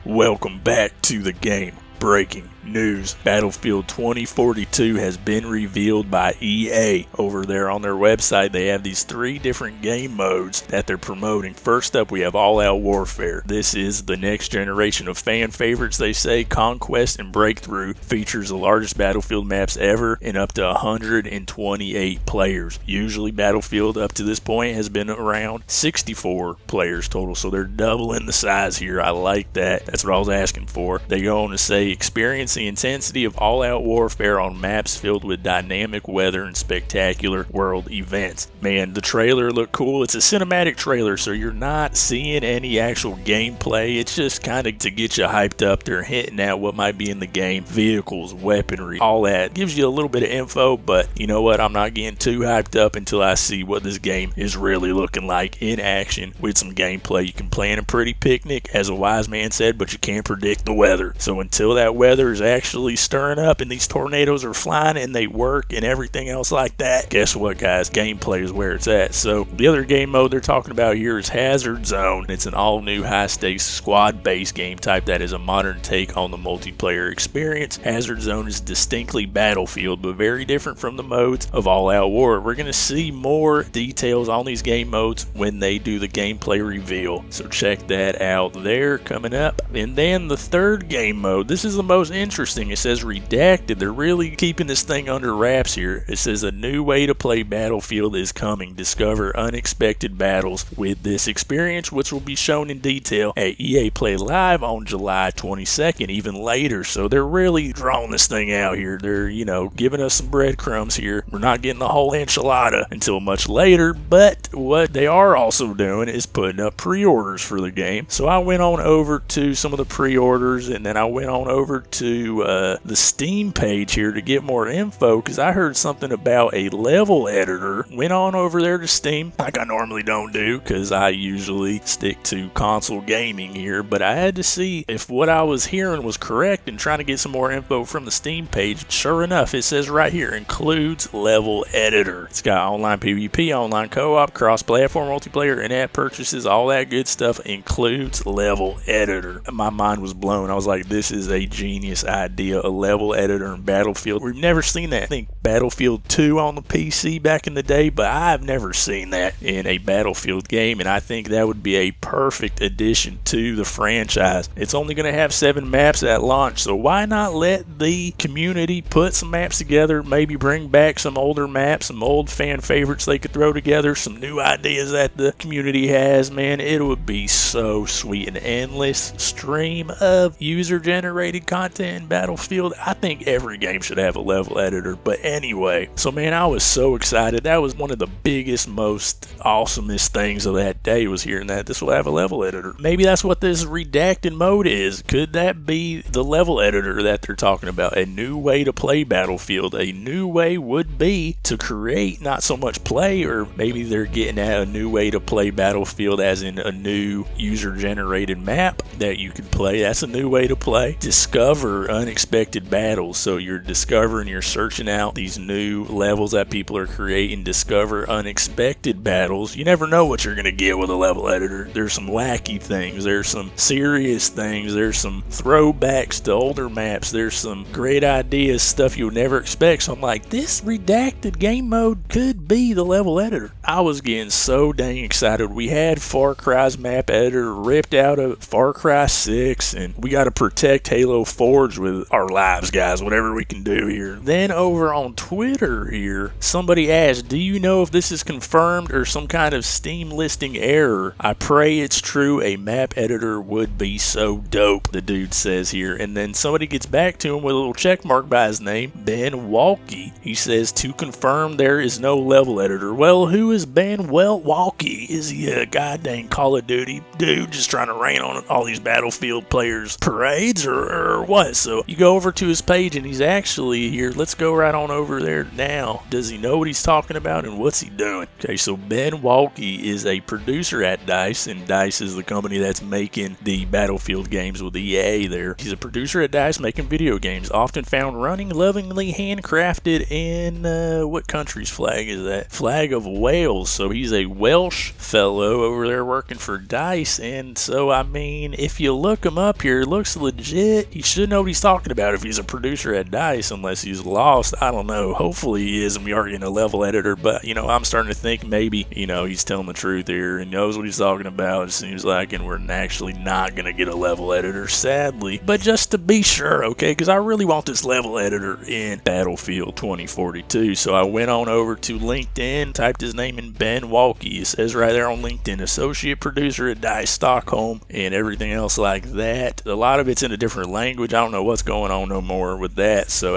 Welcome back to the game. Breaking news. Battlefield 2042 has been revealed by EA. Over there on their website, they have these 3 different game modes that they're promoting. First up, we have All-Out Warfare. This is the next generation of fan favorites, they say. Conquest and Breakthrough features the largest Battlefield maps ever and up to 128 players. Usually Battlefield up to this point has been around 64 players total, so they're doubling the size here. I like that. That's what I was asking for. They go on to say, experience the intensity of all-out warfare on maps filled with dynamic weather and spectacular world events. Man, the trailer looked cool. It's a cinematic trailer, so you're not seeing any actual gameplay. It's just kind of to get you hyped up. They're hinting at what might be in the game. Vehicles, weaponry, all that. Gives you a little bit of info, but you know what? I'm not getting too hyped up until I see what this game is really looking like in action with some gameplay. You can plan a pretty picnic, as a wise man said, but you can't predict the weather. So until that weather is actually stirring up and these tornadoes are flying and they work and everything else like that, guess what, guys? Gameplay is where it's at. So the other game mode they're talking about here is Hazard Zone. It's an all-new high-stakes squad-based game type that is a modern take on the multiplayer experience. Hazard Zone is distinctly Battlefield, but very different from the modes of All-Out War. We're going to see more details on these game modes when they do the gameplay reveal, so check that out there coming up. And then the third game mode, this is the most interesting. It says redacted. They're really keeping this thing under wraps here. It says a new way to play Battlefield is coming. Discover unexpected battles with this experience, which will be shown in detail at EA Play Live on July 22nd, even later. So they're really drawing this thing out here. They're, giving us some breadcrumbs here. We're not getting the whole enchilada until much later, but what they are also doing is putting up pre-orders for the game. So I went on over to some of the pre-orders, and then I went on over to the Steam page here to get more info, because I heard something about a level editor. Went on over there to Steam, like I normally don't do, because I usually stick to console gaming here, but I had to see if what I was hearing was correct and trying to get some more info from the Steam page. Sure enough, it says right here, includes level editor. It's got online PvP, online co-op, cross-platform multiplayer, in-app purchases, all that good stuff. Includes level editor. My mind was blown. I was like, this is a genius idea, a level editor in Battlefield. We've never seen that. I think Battlefield 2 on the PC back in the day, but I've never seen that in a Battlefield game, and I think that would be a perfect addition to the franchise. It's only going to have 7 maps at launch, so why not let the community put some maps together, maybe bring back some older maps, some old fan favorites they could throw together, some new ideas that the community has. Man, it would be so sweet. An endless stream of user-generated content in Battlefield. I think every game should have a level editor, but anyway. So man, I was so excited. That was one of the biggest, most awesomest things of that day, was hearing that this will have a level editor. Maybe that's what this redacted mode is. Could that be the level editor that they're talking about? A new way to play Battlefield. A new way would be to create, not so much play, or maybe they're getting at a new way to play Battlefield as in a new user-generated map that you could play. That's a new way to play. Discover unexpected battles. So you're discovering, you're searching out these new levels that people are creating. Discover unexpected battles. You never know what you're going to get with a level editor. There's some wacky things. There's some serious things. There's some throwbacks to older maps. There's some great ideas, stuff you would never expect. So I'm like, this redacted game mode could be the level editor. I was getting so dang excited. We had Far Cry's map editor ripped out of Far Cry 6, and we got to protect Halo Forge with our lives, guys, whatever we can do here. Then over on Twitter here, somebody asked, do you know if this is confirmed or some kind of Steam listing error? I pray it's true. A map editor would be so dope, the dude says here. And then somebody gets back to him with a little check mark by his name, Ben Walkie. He says, to confirm there is no level editor. Well, who is Ben Walkie? Is he a goddamn Call of Duty dude just trying to rain on all these Battlefield players' parades or what? So you go over to his page and he's actually here. Let's go right on over there now. Does he know what he's talking about and what's he doing? Okay, so Ben Walkie is a producer at DICE, and DICE is the company that's making the Battlefield games with EA there. He's a producer at DICE making video games, often found running lovingly handcrafted in, what country's flag is that? Flag of Wales. Wales. So he's a Welsh fellow over there working for DICE. And so, I mean, if you look him up here, it looks legit. He should know what he's talking about if he's a producer at DICE, unless he's lost. I don't know. Hopefully he is, and we are getting a level editor. But, you know, I'm starting to think maybe, you know, he's telling the truth here and knows what he's talking about, it seems like, and we're actually not going to get a level editor, sadly. But just to be sure, okay, because I really want this level editor in Battlefield 2042. So I went on over to LinkedIn, typed his name in, Ben Walke. It says right there on LinkedIn, associate producer at DICE Stockholm, and everything else like that. A lot of it's in a different language. I don't know what's going on no more with that. So,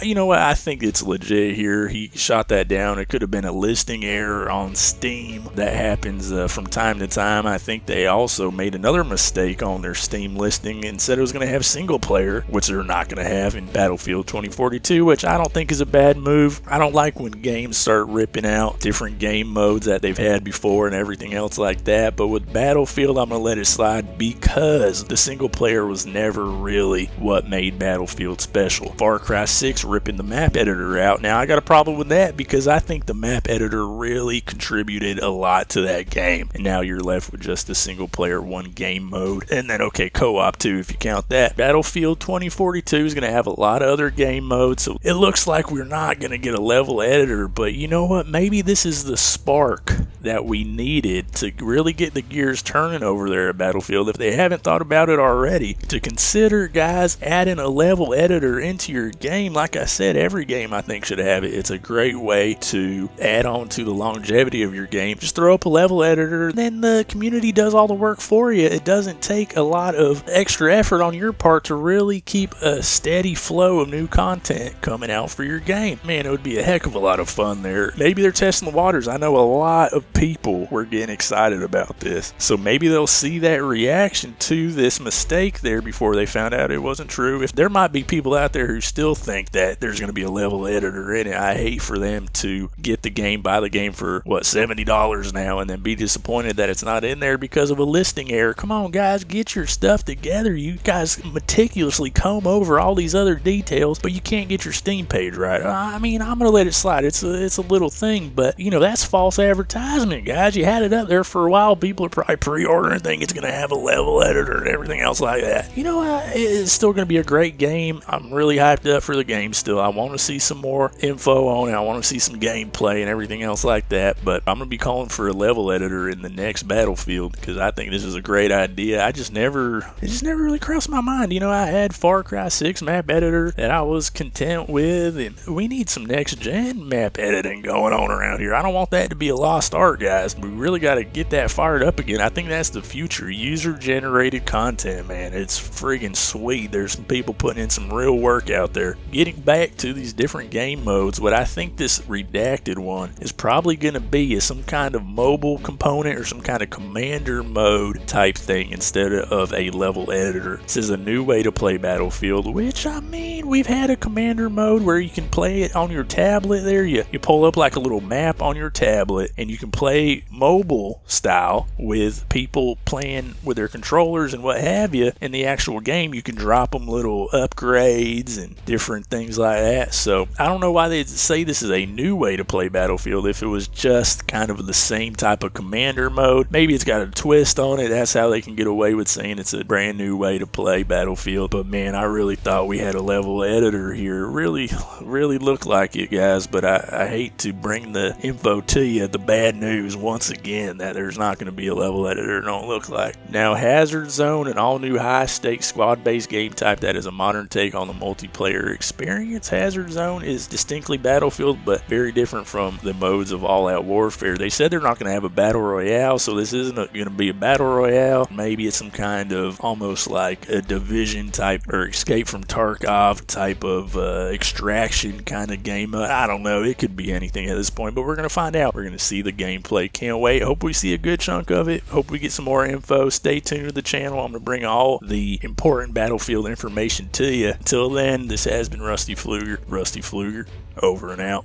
you know what? I think it's legit here. He shot that down. It could have been a listing error on Steam. That happens from time to time. I think they also made another mistake on their Steam listing and said it was going to have single player, which they're not going to have in Battlefield 2042, which I don't think is a bad move. I don't like when games start ripping out different game modes that they've had before and everything else like that. But with Battlefield, I'm going to let it slide because the single player was never really what made Battlefield special. Far Cry 6 ripping the map editor out. Now, I got a problem with that because I think the map editor really contributed a lot to that game. And now you're left with just a single player one game mode. And then, okay, co-op too, if you count that. Battlefield 2042 is going to have a lot of other game modes. So it looks like we're not going to get a level editor. But you know what? Maybe this is the spark that we needed to really get the gears turning over there at Battlefield. If they haven't thought about it already, to consider, guys, adding a level editor into your game. Like I said, every game I think should have it. It's a great way to add on to the longevity of your game. Just throw up a level editor, then the community does all the work for you. It doesn't take a lot of extra effort on your part to really keep a steady flow of new content coming out for your game. Man, it would be a heck of a lot of fun there. Maybe they're testing the waters. I know a lot of people were getting excited about this. So maybe they'll see that reaction to this mistake there before they found out it wasn't true. If there might be people out there who still think that there's going to be a level editor in it, I hate for them to get the game, buy the game for, what, $70 now, and then be disappointed that it's not in there because of a listing error. Come on, guys, get your stuff together. You guys meticulously comb over all these other details, but you can't get your Steam page right. I mean, I'm going to let it slide. It's a little thing, but, you know, that's false advertisement, guys. You had it up there for a while. People are probably pre-ordering, thinking it's going to have a level editor and everything else like that. You know, it's still going to be a great game. I'm really hyped up for the game still. I want to see some more info on it. I want to see some gameplay and everything else like that, but I'm going to be calling for a level editor in the next Battlefield because I think this is a great idea. It just never really crossed my mind. You know, I had Far Cry 6 map editor that I was content with, and we need some next gen map editing going on around here. I don't want that to be a lost art, guys. We really got to get that fired up again. I think that's the future. User generated content, man. It's friggin' sweet. There's some people putting in some real work out there. Getting back to these different game modes, what I think this redacted one is probably going to be is some kind of mobile component or some kind of commander mode type thing instead of a level editor. This is a new way to play Battlefield, which, I mean, we've had a commander mode where you can play it on your tablet there. You pull up like a little map on your tablet and you can play mobile style with people playing with their controllers and what have you. In the actual game, you can drop them little upgrades and different things like that. So I don't know why they say this is a new way to play Battlefield if it was just kind of the same type of commander mode. Maybe it's got a twist on it. That's how they can get away with saying it's a brand new way to play Battlefield. But man, I really thought we had a level editor here. Really looked like it, guys. But I hate to bring the info to you, the bad news once again, that there's not going to be a level editor. Don't look like. Now, Hazard Zone, an all-new high-stakes squad-based game type that is a modern take on the multiplayer experience. Hazard Zone is distinctly Battlefield, but very different from the modes of all-out warfare. They said they're not going to have a battle royale, so this isn't going to be a battle royale. Maybe it's some kind of almost like a Division type or Escape from Tarkov type of extraction kind of game. I don't know. It could be anything at this point, but we're going to find out. We're going to see the gameplay. Can't wait. Hope we see a good chunk of it. Hope we get some more info. Stay tuned to the channel. I'm going to bring all the important Battlefield information to you. Until then, this has been Rusty Pfluger. Rusty Pfluger, over and out.